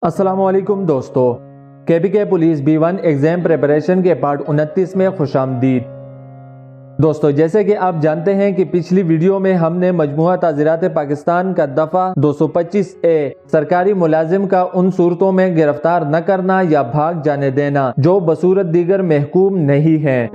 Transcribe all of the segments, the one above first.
السلام علیکم دوستو، KPK police B1 exam preparation کے پارٹ 29 میں خوش آمدید۔ دوستو، جیسے کہ آپ جانتے ہیں کہ پچھلی ویڈیو میں ہم نے مجموعہ تعزیرات پاکستان کا دفعہ 225A سرکاری ملازم کا ان صورتوں میں گرفتار نہ کرنا یا بھاگ جانے دینا جو بصورت دیگر محکوم نہیں ہیں،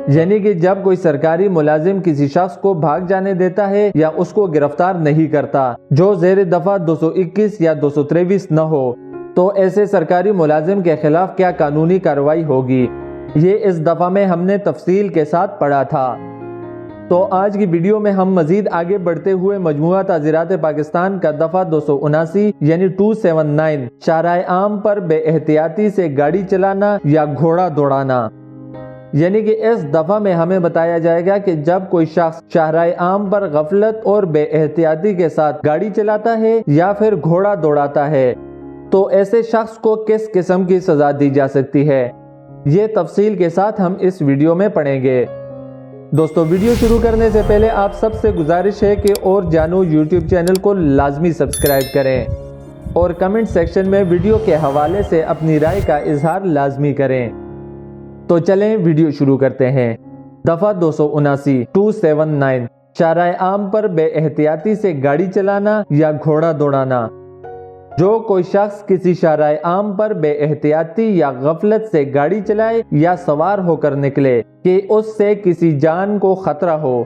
یعنی کہ جب کوئی سرکاری ملازم کسی شخص کو بھاگ جانے دیتا ہے یا اس کو گرفتار نہیں کرتا جو زیر دفعہ 221 یا 223 نہ ہو، تو ایسے سرکاری ملازم کے خلاف کیا قانونی کارروائی ہوگی، یہ اس دفعہ میں ہم نے تفصیل کے ساتھ پڑھا تھا۔ تو آج کی ویڈیو میں ہم مزید آگے بڑھتے ہوئے مجموعہ تعزیرات پاکستان کا دفعہ 279 یعنی 279 شاہراہ عام پر بے احتیاطی سے گاڑی چلانا یا گھوڑا دوڑانا، یعنی کہ اس دفعہ میں ہمیں بتایا جائے گا کہ جب کوئی شخص شاہراہ عام پر غفلت اور بے احتیاطی کے ساتھ گاڑی چلاتا ہے یا پھر گھوڑا دوڑاتا ہے تو ایسے شخص کو کس قسم کی سزا دی جا سکتی ہے، یہ تفصیل کے ساتھ ہم اس ویڈیو میں پڑھیں گے۔ دوستو، ویڈیو شروع کرنے سے پہلے آپ سب سے گزارش ہے کہ اور جانو یوٹیوب چینل کو لازمی سبسکرائب کریں اور کمنٹ سیکشن میں ویڈیو کے حوالے سے اپنی رائے کا اظہار لازمی کریں۔ تو چلیں ویڈیو شروع کرتے ہیں۔ دفعہ 279 شاہراہ عام پر بے احتیاطی سے گاڑی چلانا یا گھوڑا دوڑانا۔ جو کوئی شخص کسی شاہراہ عام پر بے احتیاطی یا غفلت سے گاڑی چلائے یا سوار ہو کر نکلے کہ اس سے کسی جان کو خطرہ ہو،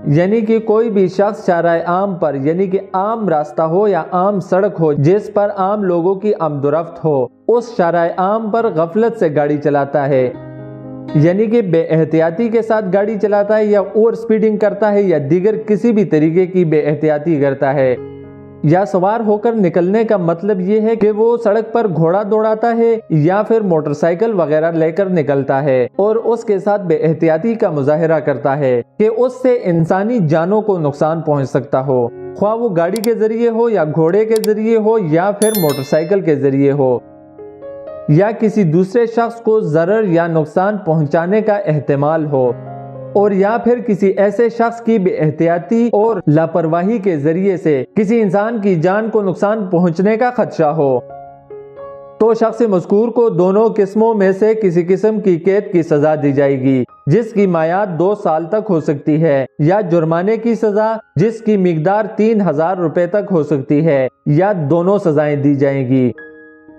یعنی کہ کوئی بھی شخص شاہراہ عام پر یعنی کہ عام راستہ ہو یا عام سڑک ہو جس پر عام لوگوں کی آمد و رفت ہو، اس شاہراہ عام پر غفلت سے گاڑی چلاتا ہے، یعنی کہ بے احتیاطی کے ساتھ گاڑی چلاتا ہے یا اوور سپیڈنگ کرتا ہے یا دیگر کسی بھی طریقے کی بے احتیاطی کرتا ہے، یا سوار ہو کر نکلنے کا مطلب یہ ہے کہ وہ سڑک پر گھوڑا دوڑاتا ہے یا پھر موٹر سائیکل وغیرہ لے کر نکلتا ہے اور اس کے ساتھ بے احتیاطی کا مظاہرہ کرتا ہے کہ اس سے انسانی جانوں کو نقصان پہنچ سکتا ہو، خواہ وہ گاڑی کے ذریعے ہو یا گھوڑے کے ذریعے ہو یا پھر موٹر سائیکل کے ذریعے ہو، یا کسی دوسرے شخص کو ضرر یا نقصان پہنچانے کا احتمال ہو، اور یا پھر کسی ایسے شخص کی بے احتیاطی اور لاپرواہی کے ذریعے سے کسی انسان کی جان کو نقصان پہنچنے کا خدشہ ہو، تو شخص مذکور کو دونوں قسموں میں سے کسی قسم کی قید کی سزا دی جائے گی جس کی میعاد 2 سال تک ہو سکتی ہے، یا جرمانے کی سزا جس کی مقدار 3000 روپے تک ہو سکتی ہے، یا دونوں سزائیں دی جائیں گی۔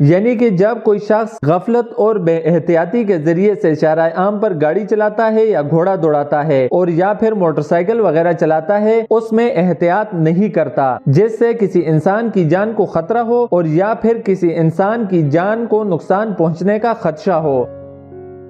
یعنی کہ جب کوئی شخص غفلت اور بے احتیاطی کے ذریعے سے شاہراہ عام پر گاڑی چلاتا ہے یا گھوڑا دوڑاتا ہے اور یا پھر موٹر سائیکل وغیرہ چلاتا ہے، اس میں احتیاط نہیں کرتا جس سے کسی انسان کی جان کو خطرہ ہو اور یا پھر کسی انسان کی جان کو نقصان پہنچنے کا خدشہ ہو،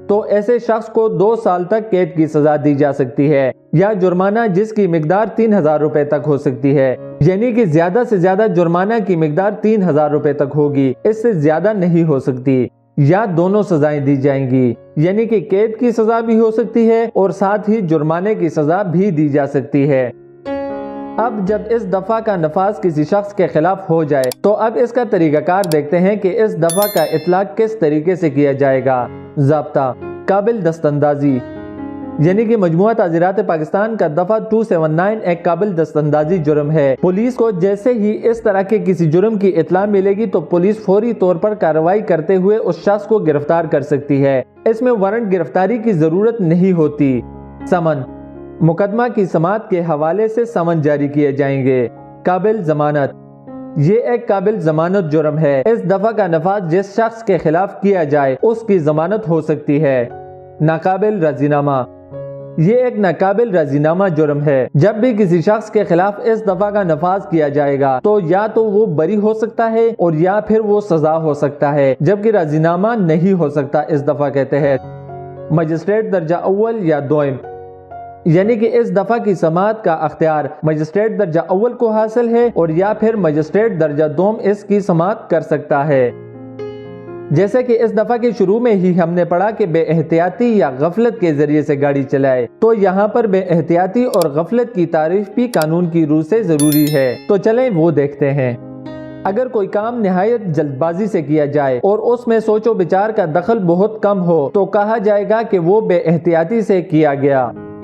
تو ایسے شخص کو 2 سال تک قید کی سزا دی جا سکتی ہے، یا جرمانہ جس کی مقدار 3000 روپے تک ہو سکتی ہے، یعنی کہ زیادہ سے زیادہ جرمانہ کی مقدار 3000 روپے تک ہوگی، اس سے زیادہ نہیں ہو سکتی، یا دونوں سزائیں دی جائیں گی، یعنی کہ قید کی سزا بھی ہو سکتی ہے اور ساتھ ہی جرمانے کی سزا بھی دی جا سکتی ہے۔ اب جب اس دفعہ کا نفاذ کسی شخص کے خلاف ہو جائے تو اب اس کا طریقہ کار دیکھتے ہیں کہ اس دفعہ کا اطلاق کس طریقے سے کیا جائے گا۔ ضابطہ: قابل دست اندازی، یعنی کہ مجموعہ تعزیرات پاکستان کا دفعہ 279 ایک قابل دست اندازی جرم ہے۔ پولیس کو جیسے ہی اس طرح کے کسی جرم کی اطلاع ملے گی تو پولیس فوری طور پر کارروائی کرتے ہوئے اس شخص کو گرفتار کر سکتی ہے، اس میں وارنٹ گرفتاری کی ضرورت نہیں ہوتی۔ سمن: مقدمہ کی سماعت کے حوالے سے سمن جاری کیے جائیں گے۔ قابل ضمانت: یہ ایک قابل ضمانت جرم ہے، اس دفعہ کا نفاذ جس شخص کے خلاف کیا جائے اس کی ضمانت ہو سکتی ہے۔ ناقابل راضی نامہ: یہ ایک ناقابل راضی نامہ جرم ہے، جب بھی کسی شخص کے خلاف اس دفعہ کا نفاذ کیا جائے گا تو یا تو وہ بری ہو سکتا ہے اور یا پھر وہ سزا ہو سکتا ہے، جبکہ راضی نامہ نہیں ہو سکتا اس دفعہ کے تحت۔ مجسٹریٹ درجہ اول یا دوئم: یعنی کہ اس دفعہ کی سماعت کا اختیار مجسٹریٹ درجہ اول کو حاصل ہے اور یا پھر مجسٹریٹ درجہ دوم اس کی سماعت کر سکتا ہے۔ جیسے کہ اس دفعہ کے شروع میں ہی ہم نے پڑھا کہ بے احتیاطی یا غفلت کے ذریعے سے گاڑی چلائے، تو یہاں پر بے احتیاطی اور غفلت کی تعریف بھی قانون کی روح سے ضروری ہے، تو چلیں وہ دیکھتے ہیں۔ اگر کوئی کام نہایت جلد بازی سے کیا جائے اور اس میں سوچ و بچار کا دخل بہت کم ہو تو کہا جائے گا کہ وہ بے احتیاطی سے کیا گیا،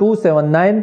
279